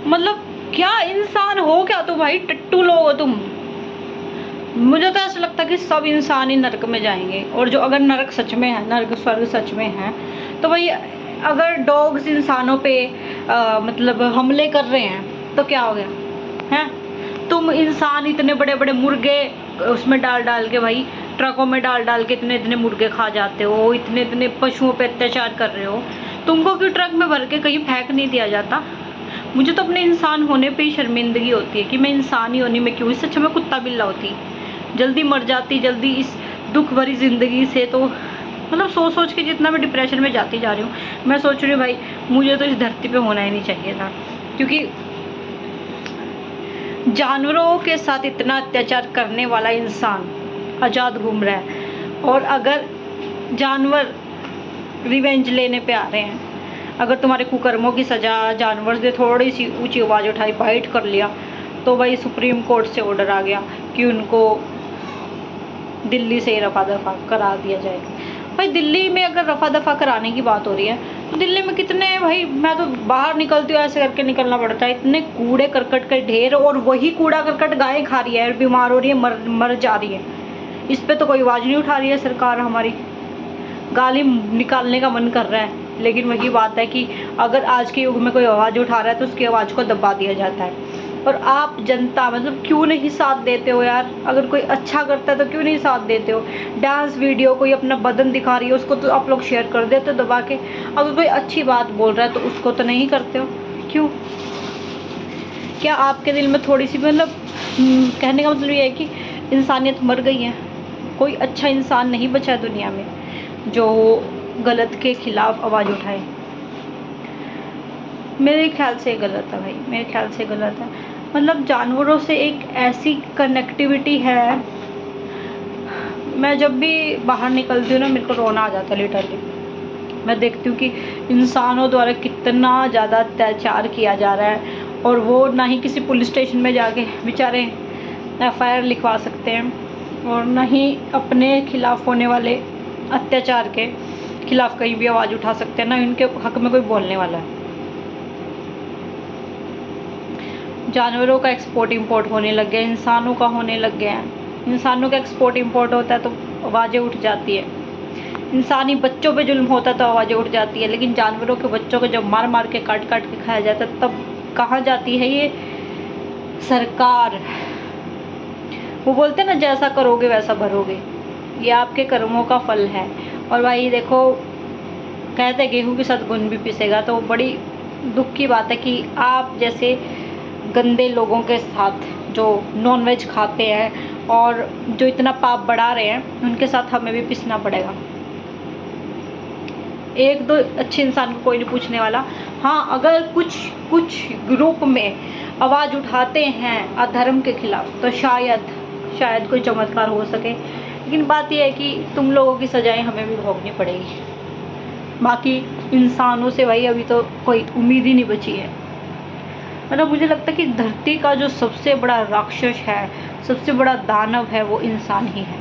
मतलब क्या इंसान हो क्या तुम भाई, टट्टू लोग हो तुम। मुझे तो ऐसा लगता है कि सब इंसान ही नरक में जाएंगे। और जो अगर नरक सच में है, नरक स्वर्ग सच में है, तो भाई अगर डॉग्स इंसानों पे मतलब हमले कर रहे हैं तो क्या हो गया है। तुम इंसान इतने बड़े बड़े मुर्गे उसमें डाल डाल के, भाई ट्रकों में डाल डाल के इतने इतने मुर्गे खा जाते हो, इतने इतने पशुओं पे अत्याचार कर रहे हो। तुमको क्यों ट्रक में भर के कहीं फेंक नहीं दिया जाता। मुझे तो अपने इंसान होने पे ही शर्मिंदगी होती है कि मैं इंसान ही होनी में क्यों, इससे अच्छा मैं कुत्ता बिल्ला होती, जल्दी मर जाती, जल्दी इस दुख भरी ज़िंदगी से। तो मतलब सोच सोच के जितना मैं डिप्रेशन में जाती जा रही हूँ, मैं सोच रही हूँ भाई मुझे तो इस धरती पे होना ही नहीं चाहिए था। क्योंकि जानवरों के साथ इतना अत्याचार करने वाला इंसान आज़ाद घूम रहा है, और अगर जानवर रिवेंज लेने पे आ रहे हैं, अगर तुम्हारे कुकर्मों की सज़ा जानवर से थोड़ी सी ऊंची आवाज़ उठाई, बाइट कर लिया, तो भाई सुप्रीम कोर्ट से ऑर्डर आ गया कि उनको दिल्ली से रफा दफा करा दिया जाएगा। भाई दिल्ली में अगर रफा दफा कराने की बात हो रही है तो दिल्ली में कितने, भाई मैं तो बाहर निकलती हूँ ऐसे करके निकलना पड़ता है, इतने कूड़े करकट के ढेर, और वही कूड़ा करकट गायें खा रही है, बीमार हो रही है, मर जा रही है। इस पर तो कोई आवाज़ नहीं उठा रही है सरकार हमारी। गाली निकालने का मन कर रहा है, लेकिन वही बात है कि अगर आज के युग में कोई आवाज़ उठा रहा है तो उसकी आवाज़ को दबा दिया जाता है। और आप जनता मतलब क्यों नहीं साथ देते हो यार। अगर कोई अच्छा करता है तो क्यों नहीं साथ देते हो। डांस वीडियो कोई अपना बदन दिखा रही है उसको तो आप लोग शेयर कर देते हो दबा के। अगर कोई अच्छी बात बोल रहा है तो उसको तो नहीं करते हो, क्यों। क्या आपके दिल में थोड़ी सी मतलब कहने का मतलब ये है कि इंसानियत मर गई है, कोई अच्छा इंसान नहीं बचा है दुनिया में जो गलत के खिलाफ आवाज़ उठाए। मेरे ख्याल से गलत है भाई, मेरे ख्याल से गलत है। मतलब जानवरों से एक ऐसी कनेक्टिविटी है, मैं जब भी बाहर निकलती हूँ ना मेरे को रोना आ जाता है लिटरली। मैं देखती हूँ कि इंसानों द्वारा कितना ज़्यादा अत्याचार किया जा रहा है, और वो ना ही किसी पुलिस स्टेशन में जाके बेचारे FIR लिखवा सकते हैं, और ना ही अपने खिलाफ होने वाले अत्याचार के खिलाफ कहीं भी आवाज़ उठा सकते हैं, ना इनके हक में कोई बोलने वाला है। जानवरों का एक्सपोर्ट इंपोर्ट होने लग गया, इंसानों का होने लग गया है। इंसानों का एक्सपोर्ट इंपोर्ट होता है तो आवाज़ें उठ जाती है, इंसानी बच्चों पे जुल्म होता है तो आवाज़ें उठ जाती है, लेकिन जानवरों के बच्चों को जब मार मार के काट काट के खाया जाता है तब कहाँ जाती है ये सरकार। वो बोलते हैं ना जैसा करोगे वैसा भरोगे, ये आपके कर्मों का फल है। और भाई देखो कहते गेहूं के साथ गुण भी पिसेगा, तो बड़ी दुख की बात है कि आप जैसे गंदे लोगों के साथ जो नॉनवेज खाते हैं और जो इतना पाप बढ़ा रहे हैं उनके साथ हमें भी पिसना पड़ेगा। एक दो अच्छे इंसान को कोई नहीं पूछने वाला। हाँ अगर कुछ ग्रुप में आवाज़ उठाते हैं अधर्म के खिलाफ तो शायद कोई चमत्कार हो सके, लेकिन बात यह है कि तुम लोगों की सजाएं हमें भी भोगनी पड़ेगी। बाकी इंसानों से भाई अभी तो कोई उम्मीद ही नहीं बची है। मतलब मुझे लगता है कि धरती का जो सबसे बड़ा राक्षस है, सबसे बड़ा दानव है, वो इंसान ही है।